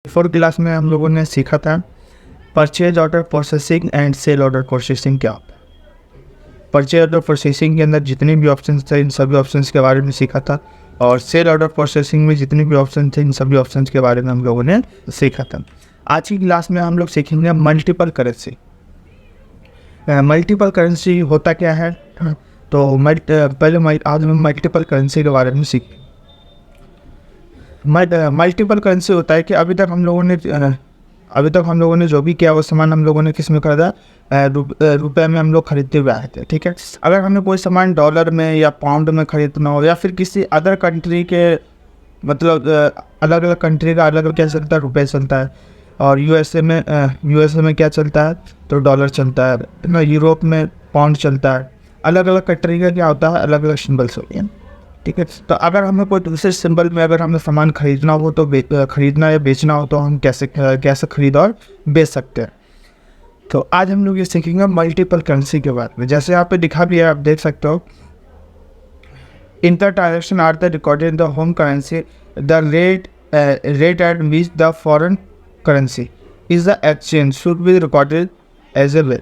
Before class में हम लोगों ने सीखा था purchase order processing and sale order processing क्या होता है। परचेज ऑर्डर प्रोसेसिंग के अंदर जितने भी ऑप्शंस थे इन सभी ऑप्शंस के बारे में सीखा था और सेल ऑर्डर प्रोसेसिंग में जितने भी ऑप्शन थे इन सभी ऑप्शंस के बारे में हम लोगों ने सीखा था। आज की क्लास में हम लोग सीखेंगे मल्टीपल करेंसी। मल्टीपल करेंसी होता क्या है, तो आज हम मल्टीपल करेंसी के बारे में सीखें। मल्टीपल करेंसी होता है कि अभी तक हम लोगों ने जो भी किया वो सामान हम लोगों ने किस में खरीदा, रुपए में हम लोग खरीदते हुए आए थे। ठीक है, अगर हमें कोई सामान डॉलर में या पाउंड में खरीदना हो या फिर किसी अदर कंट्री के मतलब अलग अलग कंट्री का अलग अलग क्या चलता है, रुपये चलता है। और यूएसए में क्या चलता है, तो डॉलर चलता है ना। यूरोप में पाउंड चलता है। अलग अलग कंट्री का क्या होता है, अलग अलग सिम्बल्स होते हैं। ठीक है, तो अगर हमें कोई दूसरे सिंबल में अगर हमें सामान खरीदना हो तो खरीदना या बेचना हो तो हम कैसे खरीद और बेच सकते हैं। तो आज हम लोग ये सीखेंगे मल्टीपल करेंसी के बारे में। जैसे यहाँ पे दिखा भी है, आप देख सकते हो, inter transaction are the recorded in the home currency, the rate at which the foreign currency is the exchange should be recorded as a bill.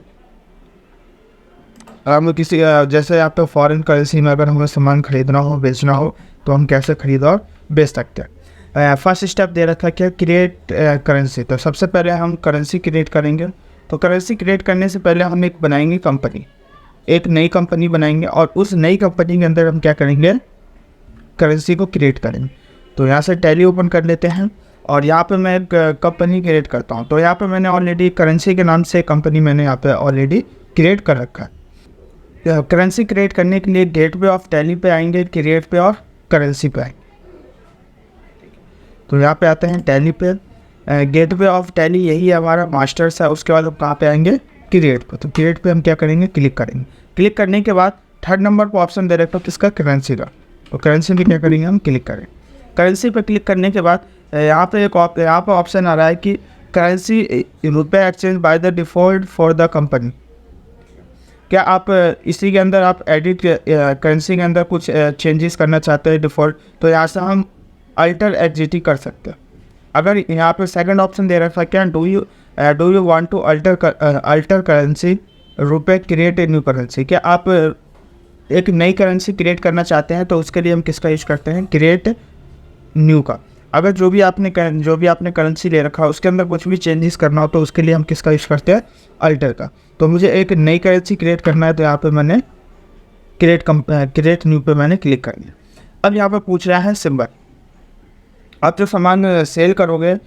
हम किसी जैसे यहाँ पे फॉरेन करेंसी में अगर हमें सामान खरीदना हो बेचना हो तो हम कैसे खरीद और बेच सकते हैं। फर्स्ट स्टेप दे रखा है क्या, क्रिएट करेंसी। तो सबसे पहले हम करेंसी क्रिएट करेंगे। तो करेंसी क्रिएट करने से पहले हम एक बनाएंगे कंपनी, एक नई कंपनी बनाएंगे और उस नई कंपनी के अंदर हम क्या करेंगे, करेंसी को क्रिएट करेंगे। तो यहाँ से टैली ओपन कर लेते हैं और यहाँ पे मैं एक कंपनी क्रिएट करता हूँ। तो यहाँ पे मैंने ऑलरेडी करेंसी के नाम से कंपनी मैंने यहाँ पे ऑलरेडी क्रिएट कर रखा है। करेंसी क्रिएट करने के लिए गेटवे ऑफ टैली पे आएंगे, क्रिएट पे और करेंसी पे आएंगे। तो यहाँ पे आते हैं टैली पे, गेटवे ऑफ टैली यही हमारा मास्टर्स है। उसके बाद हम कहाँ पे आएंगे, क्रिएट पे। तो क्रिएट पे हम क्या करेंगे, क्लिक करेंगे। क्लिक करने के बाद थर्ड नंबर पर ऑप्शन दे रखा है किसका, करेंसी का। तो करेंसी में क्या करेंगे, हम क्लिक करेंगे। करेंसी पे क्लिक करने के बाद यहाँ पे ऑप्शन आ रहा है कि करेंसी रुपये exchange by the default for the company. क्या आप इसी के अंदर आप एडिट करेंसी के अंदर कुछ चेंजेस करना चाहते हैं डिफ़ॉल्ट, तो यहाँ से हम अल्टर एग्जिटी कर सकते हैं। अगर यहाँ पे सेकंड ऑप्शन दे रखा है क्या, do you want to alter currency रुपये क्रिएट ए न्यू करेंसी। क्या आप एक नई करेंसी क्रिएट करना चाहते हैं, तो उसके लिए हम किसका यूज़ करते हैं, क्रिएट न्यू का। अगर जो भी आपने करेंसी ले रखा है उसके अंदर कुछ भी चेंजेस करना हो तो उसके लिए हम किसका यूज़ करते हैं, अल्टर का। तो मुझे एक नई करेंसी क्रिएट करना है तो यहाँ पे मैंने क्रिएट न्यू पे मैंने क्लिक कर दिया। अब यहाँ पे पूछ रहा है सिंबल। आप जो सामान सेल करोगे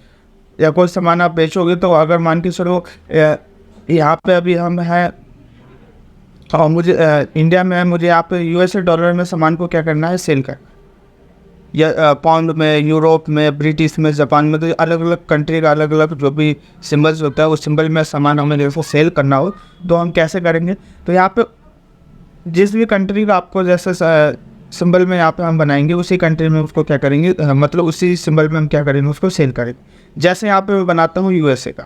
या कोई सामान आप बेचोगे, तो अगर मान के चलो यहाँ पे अभी हम हैं और मुझे इंडिया में है, मुझे यहाँ पे यूएसए डॉलर में सामान को क्या करना है, सेल कर, या पाउंड में, यूरोप में, ब्रिटिश में, जापान में, तो अलग अलग कंट्री का अलग अलग जो भी सिंबल्स होता है उस सिंबल में सामान हमें जैसे सेल करना हो तो हम कैसे करेंगे। तो यहाँ पे जिस भी कंट्री का आपको जैसे सिंबल में यहाँ पे हम बनाएंगे उसी कंट्री में उसको क्या करेंगे, मतलब उसी सिंबल में हम क्या करेंगे, उसको सेल करेंगे। जैसे यहाँ पे मैं बनाता हूँ यूएसए का,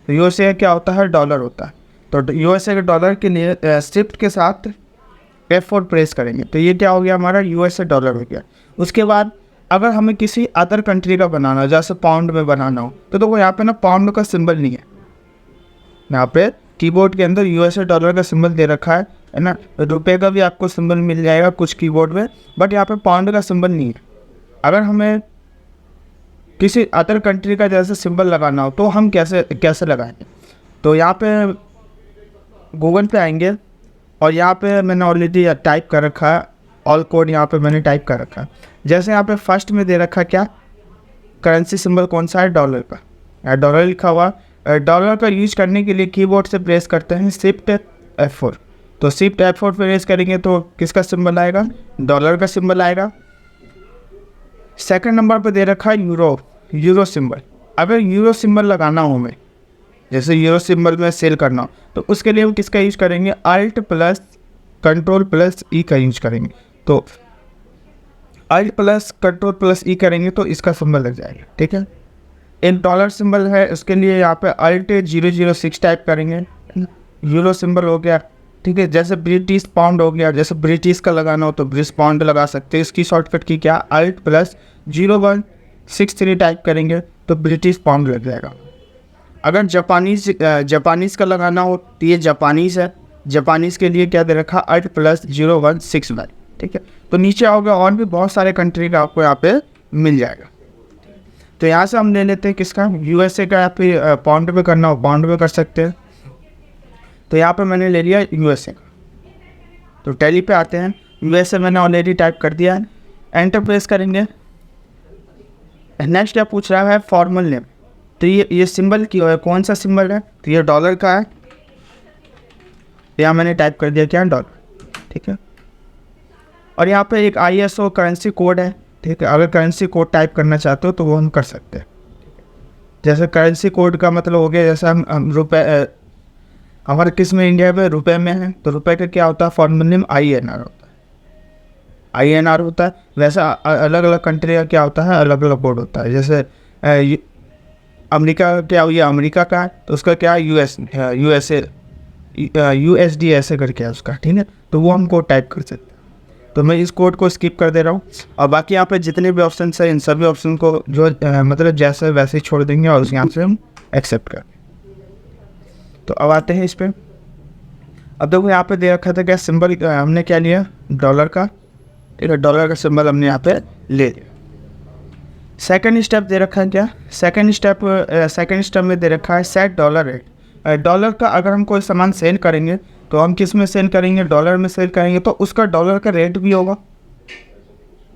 तो यूएसए क्या होता है, डॉलर होता है। तो यूएसए के डॉलर के लिए शिफ्ट के साथ F4 प्रेस करेंगे तो ये क्या हो गया, हमारा यूएसए डॉलर हो गया। उसके बाद अगर हमें किसी अदर कंट्री का बनाना, जैसे पाउंड में बनाना हो, तो वो यहाँ पे ना पाउंड का सिंबल नहीं है। यहाँ पे कीबोर्ड के अंदर यूएसए डॉलर का सिंबल दे रखा है ना। रुपए का भी आपको सिंबल मिल जाएगा कुछ कीबोर्ड में, बट यहाँ पे पाउंड का सिंबल नहीं है। अगर हमें किसी अदर कंट्री का जैसे सिंबल लगाना हो तो हम कैसे लगाएंगे। तो यहाँ पे गूगल पे आएंगे और यहाँ पे मैंने ऑलरेडी टाइप कर रखा है, ऑल कोड यहाँ पे मैंने टाइप कर रखा है। जैसे यहाँ पे फर्स्ट में दे रखा क्या, करेंसी सिंबल कौन सा है, डॉलर का, डॉलर लिखा हुआ। डॉलर का यूज करने के लिए कीबोर्ड से प्रेस करते हैं शिफ्ट F4। तो शिफ्ट F4 प्रेस करेंगे तो किसका सिंबल आएगा, डॉलर का सिंबल आएगा। सेकंड नंबर पे दे रखा है यूरो सिंबल। अगर यूरो सिंबल लगाना हो हमें, जैसे यूरो सिंबल में सेल करना हो, तो उसके लिए हम किसका यूज करेंगे, अल्ट प्लस कंट्रोल प्लस ई का यूज करेंगे। तो अल्ट प्लस कंट्रोल प्लस ई करेंगे तो इसका सिंबल लग जाएगा। ठीक है, एक डॉलर सिंबल है, उसके लिए यहाँ पे अल्ट 006 टाइप करेंगे, यूरो सिंबल हो गया। ठीक है, जैसे ब्रिटिश पाउंड हो गया, जैसे ब्रिटिश का लगाना हो तो ब्रिटिश पाउंड लगा सकते हैं। इसकी शॉर्टकट की क्या, अल्ट प्लस 63 टाइप करेंगे तो ब्रिटिश पाउंड लग जाएगा। अगर जापानीज़ का लगाना हो तो ये जापानीज़ है, जापानीज़ के लिए क्या दे रखा 8 + 0165, ठीक है। तो नीचे आओगे और भी बहुत सारे कंट्री का आपको यहाँ पे मिल जाएगा। तो यहाँ से हम ले लेते हैं किसका, यूएसए का। यहाँ पे पाउंड पे करना हो पाउंड पे कर सकते हैं। तो यहाँ पे मैंने ले लिया यूएसए का। तो टैली पे आते हैं, यूएसए मैंने ऑलरेडी टाइप कर दिया है, एंटर प्रेस करेंगे। नेक्स्ट क्या पूछ रहा है, फॉर्मल नेम। तो ये सिंबल की कौन सा सिंबल है, तो ये डॉलर का है। यहाँ मैंने टाइप कर दिया क्या, डॉलर, ठीक है। और यहाँ पे एक ISO करेंसी कोड है, ठीक है। अगर करेंसी कोड टाइप करना चाहते हो तो वो हम कर सकते हैं। जैसे करेंसी कोड का मतलब हो गया, जैसे हम रुपए, हमारे किस में, इंडिया में रुपए में है, तो रुपए का क्या होता है, फॉर्मल नेम INR होता है, INR होता है। वैसा अलग अलग कंट्री का क्या होता है, अलग अलग कोड होता है। जैसे अमेरिका का क्या, ये अमेरिका का है तो उसका क्या USA USD ऐसे करके है उसका, ठीक है। तो वो हम कोड टाइप कर सकते हैं। तो मैं इस कोड को स्किप कर दे रहा हूँ। और बाकी यहाँ पे जितने भी ऑप्शन है इन सभी ऑप्शन को जो मतलब जैसे वैसे ही छोड़ देंगे और यहाँ से हम एक्सेप्ट कर। तो अब आते हैं इस पर। अब देखो यहाँ पे दे रखा था क्या सिंबल, हमने क्या लिया, डॉलर का, ठीक है। डॉलर का सिंबल हमने यहाँ पे ले लिया। सेकंड स्टेप दे रखा है क्या, सेकंड स्टेप में दे रखा है सेट डॉलर रेट। डॉलर का अगर हम कोई सामान सेल करेंगे तो हम किस में सेल करेंगे, डॉलर में सेल करेंगे, तो उसका डॉलर का रेट भी होगा।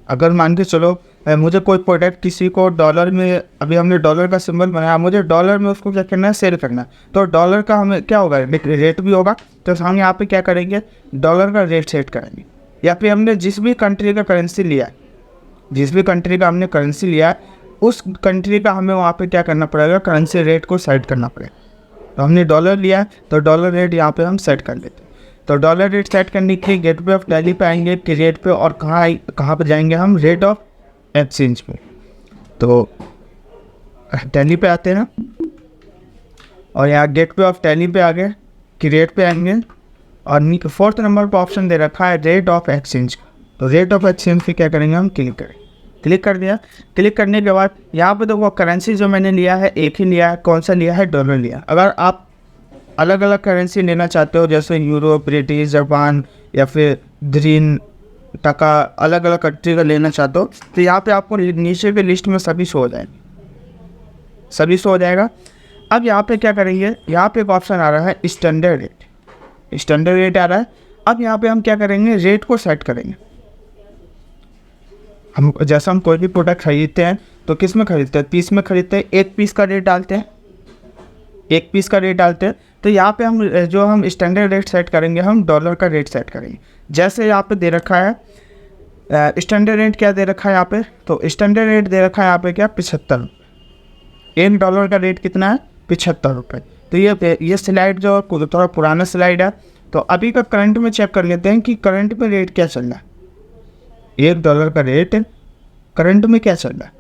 अगर मान के चलो मुझे कोई प्रोडक्ट किसी को डॉलर में, अभी हमने डॉलर का सिंबल बनाया, मुझे डॉलर में उसको क्या करना है, सेल करना है, तो डॉलर का हमें क्या होगा, रेट भी होगा। तो हम यहाँ पे क्या करेंगे, डॉलर का रेट सेट करेंगे। या फिर हमने जिस भी कंट्री का करेंसी लिया है, जिस भी कंट्री का हमने करेंसी लिया है, उस कंट्री का हमें वहाँ पे क्या करना पड़ेगा, करेंसी रेट को सेट करना पड़ेगा। तो हमने डॉलर लिया है तो डॉलर रेट यहाँ पे हम सेट कर लेते हैं। तो डॉलर रेट सेट करने के लिए गेटवे ऑफ टैली पे आएंगे, रेट पे, और कहाँ पे जाएंगे हम, रेट ऑफ एक्सचेंज पे। तो टैली पे आते हैं ना, और यहाँ गेटवे ऑफ टैली पे आ गए, रेट पे आएंगे, और 4th नंबर पर ऑप्शन दे रखा है रेट ऑफ एक्सचेंज। तो रेट ऑफ एक्सचेंज पे क्या करेंगे हम, क्लिक करेंगे। क्लिक कर दिया। क्लिक करने के बाद यहाँ पे देखो करेंसी जो मैंने लिया है एक ही लिया है, कौन सा लिया है, डॉलर लिया। अगर आप अलग अलग करेंसी लेना चाहते हो, जैसे यूरो, ब्रिटिश, जापान या फिर ग्रीन टका, अलग अलग कंट्री का लेना चाहते हो, तो यहाँ पे आपको नीचे के लिस्ट में सभी शो हो जाएंगे, सभी शो हो जाएगा। अब यहाँ पे क्या करेंगे, यहाँ पे एक ऑप्शन आ रहा है स्टैंडर्ड रेट, स्टैंडर्ड रेट आ रहा है। अब यहाँ पे हम क्या करेंगे, रेट को सेट करेंगे। हम जैसा हम कोई भी प्रोडक्ट खरीदते हैं तो किस में खरीदते हैं, पीस में खरीदते हैं, एक पीस का रेट डालते हैं, एक पीस का रेट डालते हैं। तो यहाँ पे हम स्टैंडर्ड रेट सेट करेंगे, हम डॉलर का रेट सेट करेंगे। जैसे यहाँ पे दे रखा है स्टैंडर्ड रेट, क्या दे रखा है यहाँ पे, तो स्टैंडर्ड रेट दे रखा है यहाँ पे क्या, 75। $1 का रेट कितना है, 75 रुपये। तो ये स्लाइड जो थोड़ा पुराना स्लाइड है, तो अभी का करंट में चेक कर लेते हैं कि करंट में रेट क्या चल रहा है, $1 का रेट करंट में क्या चल रहा है।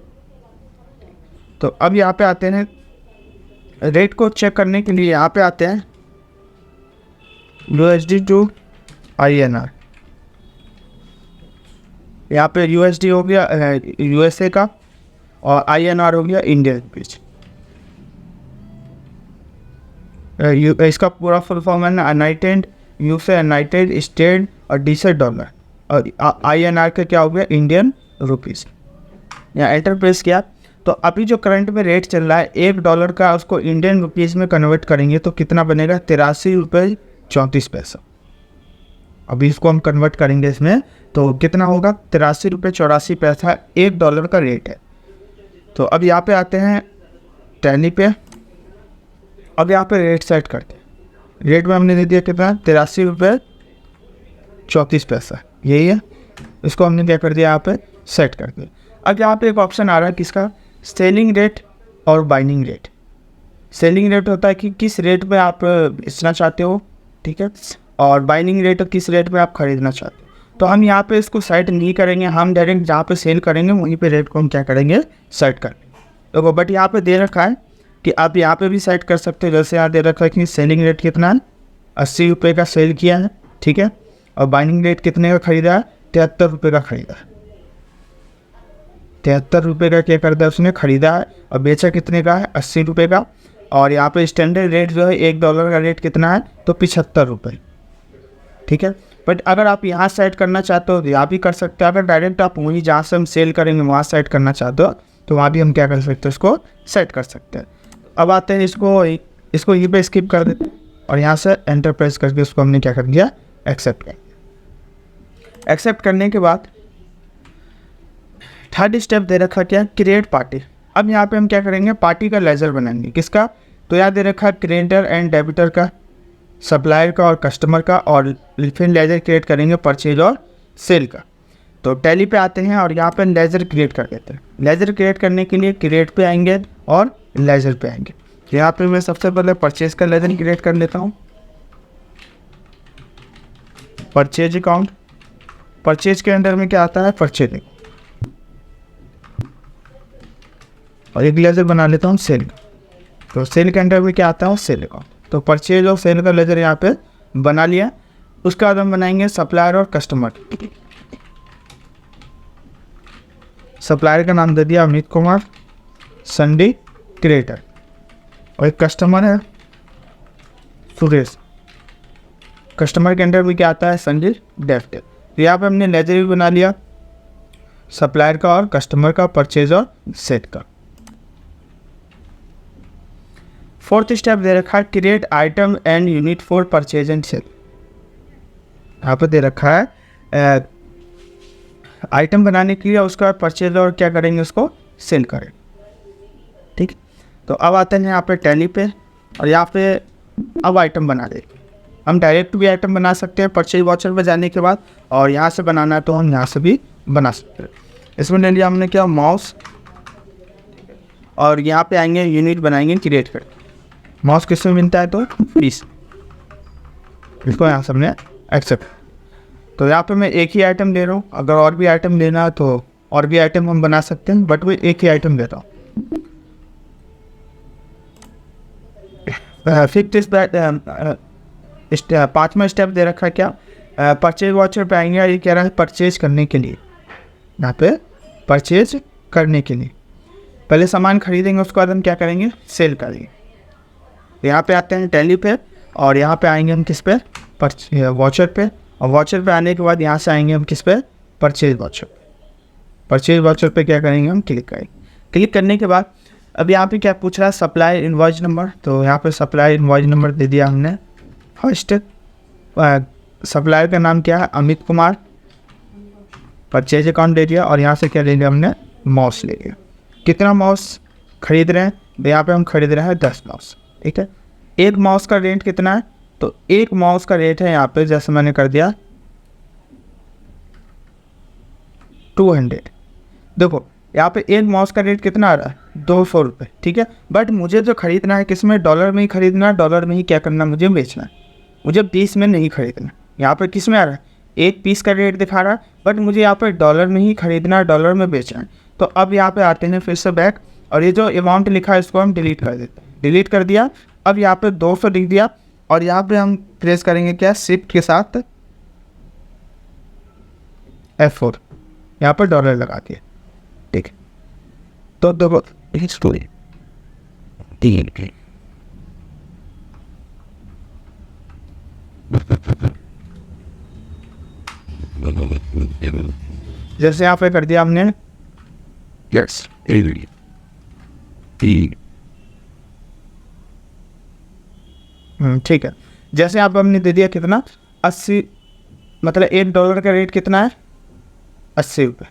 तो अब यहाँ पे आते हैं, रेट को चेक करने के लिए यहाँ पे आते हैं USD टू INR। यहाँ पे USD हो गया USA का, और INR हो गया इंडियन रुपीज। इसका पूरा फुल फॉर्म है ना, यूनाइटेड यू से यूनाइटेड स्टेट और D से डॉलर, और INR का क्या हो गया, इंडियन रुपीज़। यहाँ एंटर प्रेस किया। तो अभी जो करंट में रेट चल रहा है $1 का, उसको इंडियन रुपीज़ में कन्वर्ट करेंगे तो कितना बनेगा, 83.34 रुपये। अभी इसको हम कन्वर्ट करेंगे इसमें तो कितना होगा, 83.84 $1 का रेट है। तो अब यहाँ पे आते हैं टैली पे। अब यहाँ पे रेट सेट करते हैं। रेट में हमने दे दिया कितना, 83.34 यही है। इसको हमने क्या कर दिया, यहाँ पे सेट कर दिया। अब यहाँ पे एक ऑप्शन आ रहा है किसका, सेलिंग रेट और बाइंग रेट। सेलिंग रेट होता है कि किस रेट में आप बेचना चाहते हो, ठीक है, और बाइंग रेट किस रेट में आप खरीदना चाहते हो। तो हम यहाँ पे इसको सेट नहीं करेंगे, हम डायरेक्ट जहाँ पे सेल करेंगे वहीं पे रेट को हम क्या करेंगे, सेट करेंगे। तो बट यहाँ पे दे रखा है कि आप यहाँ पे भी सेट कर सकते हो। जैसे यहाँ दे रखा है कि सेलिंग रेट कितना है, 80 रुपये का सेल किया है, ठीक है, और बाइंग रेट कितने का खरीदा है, 73 रुपये का खरीदा है। ₹73 का क्या कर दिया उसने ख़रीदा है, और बेचा कितने का है, ₹80 का। और यहाँ पे स्टैंडर्ड रेट जो है $1 का रेट कितना है, तो ₹75। ठीक है, बट अगर आप यहाँ सेट करना चाहते हो तो यहाँ भी कर सकते हो। अगर डायरेक्ट आप वहीं जहाँ से हम सेल करेंगे वहाँ सेट करना चाहते हो तो वहाँ भी हम क्या कर सकते हैं, इसको सेट कर सकते हैं। अब आते हैं इसको यहीं पे स्किप कर देते हैं और यहाँ से एंटर प्रेस करके उसको हमने क्या कर दिया, एक्सेप्ट कर दिया। एक्सेप्ट करने के बाद थर्ड स्टेप दे रखा क्या, क्रिएट पार्टी। अब यहाँ पे हम क्या करेंगे, पार्टी का लेजर बनाएंगे। किसका, तो यहाँ दे रखा क्रेडिटर एंड डेबिटर का, सप्लायर का और कस्टमर का, और फिर लेजर क्रिएट करेंगे परचेज और सेल का। तो टैली पे आते हैं और यहाँ पे लेजर क्रिएट कर देते हैं। लेजर क्रिएट करने के लिए क्रिएट पे आएंगे और लेजर पे आएंगे। यहाँ पे मैं सबसे पहले परचेज का लेजर क्रिएट कर लेता हूँ। परचेज अकाउंट, परचेज के अंदर में क्या आता है, परचेज, और एक लेजर बना लेता हूँ सेल का। तो सेल के अंदर में क्या आता है, सेल अकाउंट। तो परचेज और सेल का लेजर यहाँ पे बना लिया। उसके बाद हम बनाएंगे सप्लायर और कस्टमर। सप्लायर का नाम दे दिया अमित कुमार संडी क्रिएटर, और एक कस्टमर है सुरेश। कस्टमर के अंदर भी क्या आता है, संजय डेफ्टे। तो यहाँ पे हमने लेजर भी बना लिया सप्लायर का और कस्टमर का, परचेज और सेट का। फोर्थ स्टेप दे रखा है create item and unit for purchase and sale. यहाँ पे दे रखा है आइटम बनाने के लिए, उसका परचेज और क्या करेंगे, उसको सेल करें। ठीक, तो अब आते हैं यहाँ पे टैली पे, और यहाँ पे अब आइटम बना देंगे। हम डायरेक्ट भी आइटम बना सकते हैं परचेज वाउचर पे जाने के बाद, और यहाँ से बनाना है तो हम यहाँ से भी बना सकते हैं। इसमें ले लिया हमने क्या, माउस, और यहाँ पे आएंगे यूनिट बनाएंगे क्रिएट कर। माउस किसमें मिलता है, तो 20। इसको यहाँ से हमने एक्सेप्ट। तो यहाँ पे मैं एक ही आइटम ले रहा हूँ, अगर और भी आइटम लेना है तो और भी आइटम हम बना सकते हैं, बट मैं एक ही आइटम ले रहा हूँ। फिफ्थ पाँचवा स्टेप दे रखा है क्या, परचेज वाउचर पे आएंगे। ये कह रहा है परचेज करने के लिए, यहाँ पे परचेज करने के लिए पहले सामान खरीदेंगे, उसके बाद हम क्या करेंगे, सेल करेंगे। यहाँ पे आते हैं टैली पे, और यहाँ पे आएंगे हम किस पे, वाउचर पे, और वाउचर पे आने के बाद यहाँ से आएंगे हम किस पे, परचेज वाउचर। परचेज वाउचर पे क्या करेंगे, हम क्लिक करेंगे। क्लिक करने के बाद अब यहाँ पे क्या पूछ रहा है, सप्लाई इनवॉइस नंबर। तो यहाँ पे सप्लाई इनवॉइस नंबर दे दिया हमने। फर्स्ट सप्लायर का नाम क्या है, अमित कुमार। परचेज अकाउंट दे दिया, और यहाँ से क्या ले लिया हमने, माउस ले लिया। कितना माउस खरीद रहे हैं, तो यहाँ पे हम खरीद रहे हैं 10 माउस। ठीक है, एक माउस का रेट कितना है, तो एक माउस का रेट है यहाँ पे, जैसे मैंने कर दिया 200। देखो यहाँ पे एक माउस का रेट कितना आ रहा है, 200 रुपये। ठीक है, बट मुझे जो खरीदना है किसमें, डॉलर में ही खरीदना है, डॉलर में ही क्या करना, मुझे बेचना है। मुझे पीस में नहीं खरीदना। यहाँ पे किस में आ रहा है, एक पीस का रेट दिखा रहा है, बट मुझे यहाँ पे डॉलर में ही खरीदना है, डॉलर में बेचना है। तो अब यहाँ पे आते हैं फिर से बैक, और ये जो अमाउंट लिखा है इसको हम डिलीट कर देते हैं। डिलीट कर दिया। अब यहाँ पे 200 लिख दिया, और यहाँ पे हम प्रेस करेंगे क्या, शिफ्ट के साथ F4, यहाँ पर डॉलर लगा दिया। ठीक है, तो देखो जैसे यहाँ पे कर दिया हमने, यस ठीक है। जैसे यहाँ पे हमने दे दिया कितना, 80, मतलब $1 का रेट कितना है, 80 रुपये।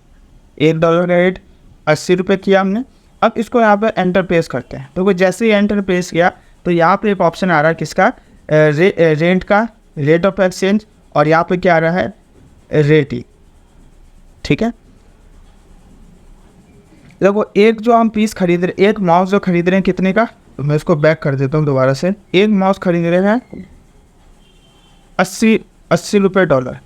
$1 का रेट 80 रुपये किया हमने। अब इसको यहाँ पे एंटर प्रेस करते हैं। तो जैसे ही एंटर प्रेस किया तो यहाँ पे एक ऑप्शन आ रहा है किसका, रेंट का, रेट ऑफ एक्सचेंज, और यहाँ पे क्या आ रहा है, रेट ही। ठीक है, देखो एक जो हम पीस खरीद रहे, एक माउस जो खरीद रहे हैं कितने का, तो मैं इसको बैक कर देता हूँ दोबारा से। एक माउस खरीद रहे हैं 80 रुपये डॉलर,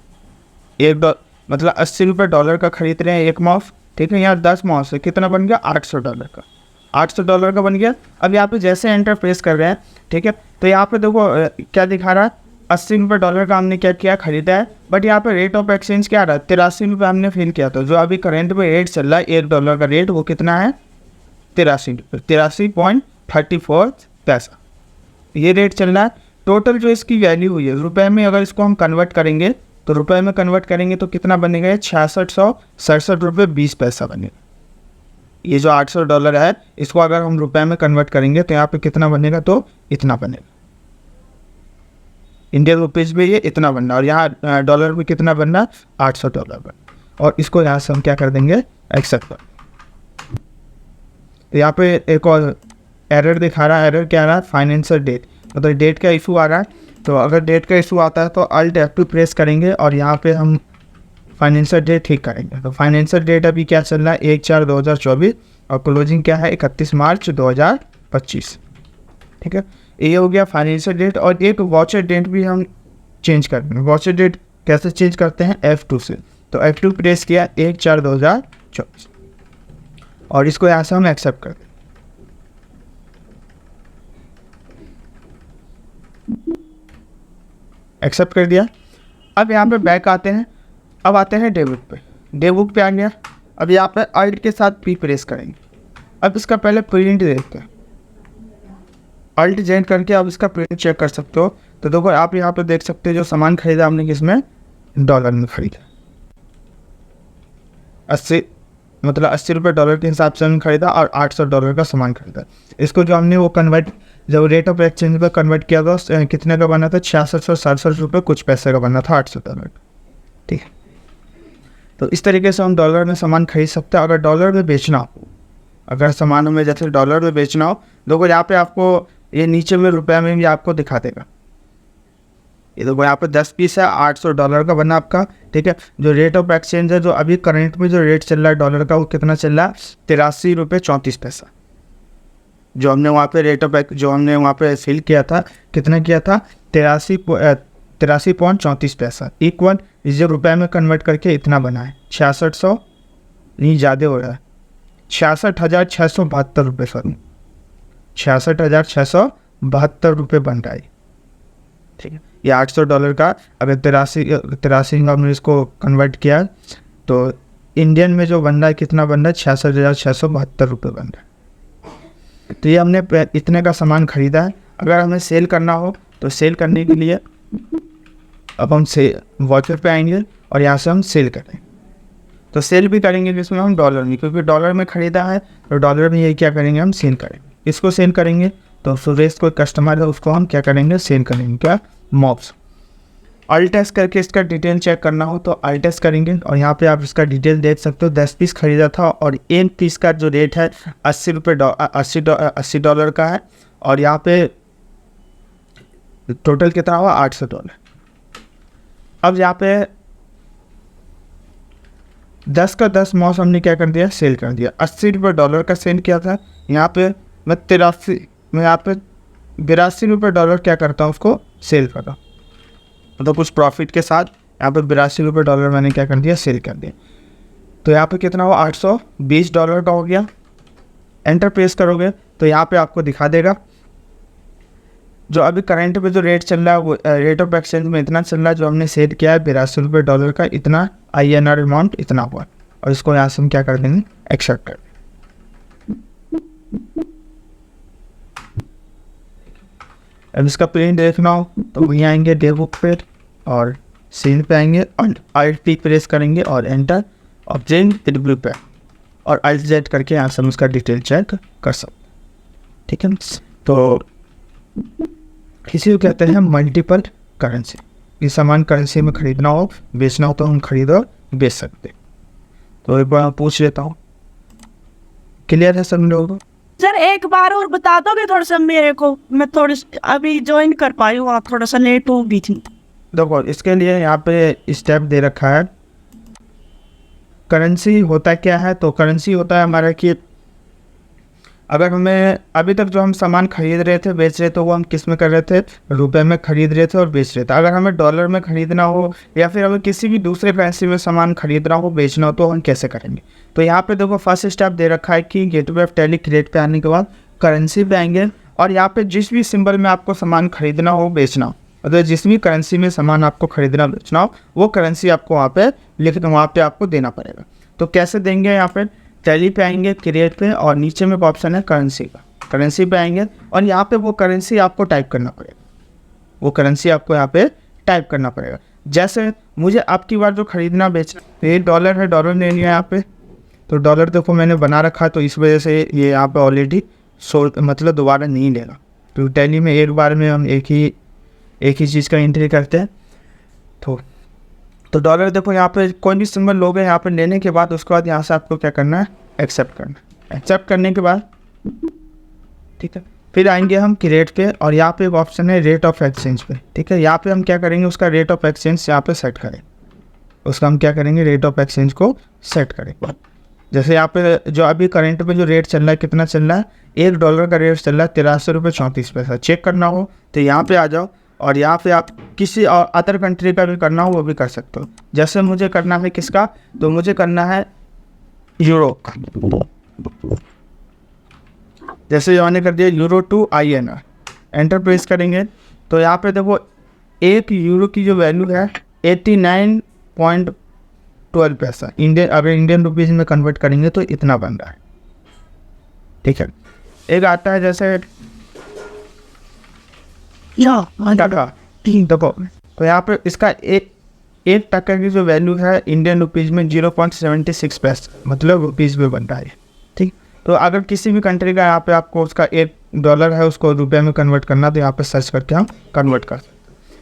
मतलब 80 रुपये डॉलर का खरीद रहे हैं एक माउस। ठीक है, यहाँ 10 माउस है, कितना बन गया, $800 का, $800 का बन गया। अब यहाँ पे जैसे एंटर प्रेस कर रहे हैं, ठीक है, तो यहाँ पे देखो क्या दिखा रहा है, $80 का हमने क्या किया, खरीदा है, बट यहाँ पे रेट ऑफ एक्सचेंज क्या आ रहा है, ₹83 हमने फिल किया। तो जो अभी करंट में रेट चल रहा है $1 का रेट, वो कितना है, ₹83, 83.34 पैसा ये रेट चल रहा है। टोटल जो इसकी वैल्यू हुई है रुपए में, अगर इसको हम कन्वर्ट करेंगे तो रुपए में कन्वर्ट करेंगे तो कितना बनेगा, 6667 रुपये 20 पैसा बनेगा। ये जो $800 है, इसको अगर हम रुपए में कन्वर्ट करेंगे तो यहाँ पे कितना बनेगा, तो इतना बनेगा। इंडियन रुपीज़ में ये इतना बनना, और यहाँ डॉलर में कितना बनना, $800 बनना। और इसको यहाँ से हम क्या कर देंगे, एक्सेप्ट कर। तो यहाँ पे एक और एरर दिखा रहा है। एरर क्या आ रहा है, फाइनेंशियल डेट, मतलब डेट का इशू आ रहा है। तो अगर डेट का इशू आता है तो अल्ट F2 प्रेस करेंगे और यहाँ पे हम फाइनेंशियल डेट ठीक करेंगे। तो फाइनेंशियल डेट अभी क्या चल रहा है, 1/4/2024, और क्लोजिंग क्या है, 31 मार्च 2025। ठीक है, ये हो गया फाइनेंशियल डेट। और एक वॉचर डेट भी हम चेंज करते हैं। वॉचर डेट कैसे चेंज करते हैं, F2 से। तो F2 प्रेस किया 1/4/2024, और इसको यहाँ से हम एक्सेप्ट करते हैं। एक्सेप्ट कर दिया। अब यहाँ पे बैक आते हैं। अब आते हैं डेबिट पे। डेबिट पे आ गया। अब यहाँ पे अल्ट के साथ P प्रेस करेंगे। अब इसका पहले प्रिंट देखते हैं। अल्ट जेंट करके आप इसका प्रिंट चेक कर सकते हो। तो देखो आप यहाँ पे देख सकते हो, जो सामान खरीदा हमने किसमें, डॉलर में खरीदा। 80 मतलब $80 के हिसाब से हमने खरीदा, और $800 का सामान खरीदा। इसको जो हमने वो कन्वर्ट, जब रेट ऑफ एक्सचेंज पर कन्वर्ट किया था, कितने का बना था, 6667 रुपये कुछ पैसे का बना था, $800। ठीक है, तो इस तरीके से हम डॉलर में सामान खरीद सकते हैं। अगर डॉलर में बेचना हो, अगर सामान हमें जैसे डॉलर में बेचना हो, देखो यहाँ पे आपको ये नीचे में रुपये में भी आपको दिखा देगा। ये देखो यहाँ पे 10 पीस है, $800 का बना आपका। ठीक है, जो रेट ऑफ एक्सचेंज है, जो अभी करंट में जो रेट चल रहा है डॉलर का, वो कितना चल रहा है, ₹83.34। जो हमने वहाँ पे रेट ऑफ जो हमने वहाँ पे फिल किया था, कितना किया था, 83.34 पैसा। इक्वल इसे रुपए में कन्वर्ट करके इतना बना है, 6600, नहीं ज़्यादा हो रहा है, 66,672 रुपये, सॉरी 66,672 रुपये बन रहा है। ठीक है, ये $800 का अगर 83 का हमने इसको कन्वर्ट किया तो इंडियन में जो बन रहा है, कितना बन रहा है, 66,672 रुपये बन रहा है। तो ये हमने इतने का सामान खरीदा है। अगर हमें सेल करना हो तो सेल करने के लिए अब हम वॉचर पे आएंगे और यहाँ से हम सेल करें। तो सेल भी करेंगे जिसमें हम डॉलर में, क्योंकि डॉलर में ख़रीदा है तो डॉलर में ये क्या करेंगे, हम सेल करेंगे। इसको सेल करेंगे तो सुरेश कोई कस्टमर है, उसको हम क्या करेंगे, सेल करेंगे, क्या, मॉब्स। अल्ट टेस्ट करके इसका डिटेल चेक करना हो तो अल्ट टेस्ट करेंगे, और यहाँ पे आप इसका डिटेल देख सकते हो। 10 पीस खरीदा था और एक पीस का जो रेट है $80 का है, और यहाँ पे टोटल कितना हुआ, $800। अब यहाँ पे 10 का 10 मॉस हमने क्या कर दिया, सेल कर दिया। $80 का सेल किया था। यहाँ पे मैं यहाँ पे $82 क्या करता हूँ, उसको सेल करता हूँ, मतलब कुछ प्रॉफिट के साथ। यहाँ पे $82 मैंने क्या कर दिया, सेल कर दिया। तो यहाँ पे कितना हुआ, $820 का हो गया। एंटर प्रेस करोगे तो यहाँ पे आपको दिखा देगा जो अभी करंट पे जो रेट चल रहा है, वो रेट ऑफ एक्सचेंज में इतना चल रहा है। जो हमने सेल किया है $82 का, इतना INR अमाउंट इतना हुआ। और इसको यहाँ से हम क्या कर देंगे, एक्सेप्ट कर देंगे। अब इसका प्रिंट देखना हो तो वहीं आएंगे डेबुक पे और सीन पे आएंगे और Alt प्रेस करेंगे और एंटर, और चेंज डब्ल्यू पे और Alt Z करके यहाँ से हम उसका डिटेल चेक कर सकते। ठीक है, तो इसी को कहते हैं मल्टीपल करेंसी। ये सामान करेंसी में खरीदना हो, बेचना हो तो हम खरीदो बेच सकते। तो एक बार पूछ लेता हूँ, क्लियर है सब लोगों को? सर एक बार और बता दोगे थोड़ा सा मेरे को, मैं थोड़ी अभी ज्वाइन कर पाई हूँ, आप थोड़ा सा लेट हो बीच में। देखो इसके लिए यहाँ पे स्टेप दे रखा है। करेंसी होता क्या है, तो करेंसी होता है हमारा कि अगर हमें अभी तक जो हम सामान खरीद रहे थे, बेच रहे थे, वो हम किस में कर रहे थे, रुपए में खरीद रहे थे और बेच रहे थे। अगर हमें डॉलर में खरीदना हो या फिर हमें किसी भी दूसरे करेंसी में सामान खरीदना हो, बेचना हो, तो हम कैसे करेंगे। तो यहाँ पे देखो फर्स्ट स्टेप दे रखा है कि गेटवे ऑफ टैली क्रिएट पे आने के बाद करेंसी पे आएंगे और यहाँ पे जिस भी सिंबल में आपको सामान खरीदना हो, बेचना हो, अगर जिस भी करेंसी में सामान आपको खरीदना बेचना हो वो करेंसी आपको वहाँ पे लिख वहाँ पे आपको देना पड़ेगा। तो कैसे देंगे, यहाँ पे टैली पे आएंगे, क्रिएट पे, और नीचे में ऑप्शन है करेंसी का, करेंसी पे आएंगे और यहाँ पे वो करेंसी आपको टाइप करना पड़ेगा, वो करेंसी आपको यहाँ पे टाइप करना पड़ेगा। जैसे मुझे आपकी बार जो खरीदना बेचना, तो ये डॉलर है, डॉलर ले लिया यहाँ पे, तो डॉलर देखो मैंने बना रखा है, तो इस वजह से ये यहाँ पे ऑलरेडी मतलब दोबारा नहीं लेगा। तो टैली में एक बार में हम एक ही चीज़ का एंट्री करते हैं। तो डॉलर देखो यहाँ पे कोई भी सिंबल लोगे यहाँ पे लेने के बाद, उसके बाद यहाँ से आपको क्या करना है, एक्सेप्ट करना है। एक्सेप्ट करने के बाद ठीक है, फिर आएंगे हम क्रिएट पे, और यहाँ पे एक ऑप्शन है रेट ऑफ एक्सचेंज पे। ठीक है, यहाँ पे हम क्या करेंगे, उसका रेट ऑफ एक्सचेंज यहाँ पे सेट करें, उसका हम क्या करेंगे, रेट ऑफ एक्सचेंज को सेट करेंगे। जैसे यहाँ पे जो अभी करंट में जो रेट चल रहा है, कितना चल रहा है, $1 का रेट चल रहा है 83 रुपये 34 पैसा। चेक करना हो तो यहाँ पे आ जाओ, और यहाँ पे आप किसी और अदर कंट्री का भी करना हो वो भी कर सकते हो। जैसे मुझे करना है किसका, तो मुझे करना है यूरो का। जैसे मैंने कर दिया euro to INR, enter press करेंगे तो यहाँ पे देखो 1 यूरो की जो वैल्यू है 89.12 पैसा। अगर इंडियन रुपीज़ में कन्वर्ट करेंगे तो इतना बन रहा है। ठीक है, एक आता है जैसे टका, देखो तो यहाँ पे इसका एक टका की जो वैल्यू है इंडियन रुपीज़ में 0.76 पैसा, मतलब रुपीज़ में बन रहा है। ठीक, तो अगर किसी भी कंट्री का यहाँ पे आपको उसका $1 है उसको रुपये में कन्वर्ट करना, तो यहाँ पे सर्च करके हम कन्वर्ट कर सकते हैं।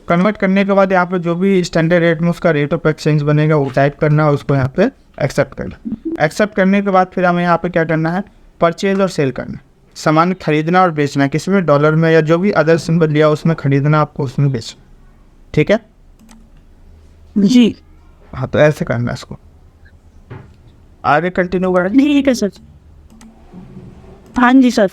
कन्वर्ट करने के बाद यहाँ पे जो भी स्टैंडर्ड रेट में उसका रेट ऑफ एक्सचेंज बनेगा वो टाइप करना, उसको यहाँ पे एक्सेप्ट करना। एक्सेप्ट करने के बाद फिर हमें यहाँ पे क्या करना है, परचेज और सेल करना, सामान खरीदना और बेचना, किसी में डॉलर में या जो भी अदर सिंबल लिया उसमें खरीदना, आपको उसमें बेचना। ठीक है जी, हाँ, तो ऐसे करना है इसको। आगे कंटिन्यू करें। ठीक है सर। हाँ जी सर।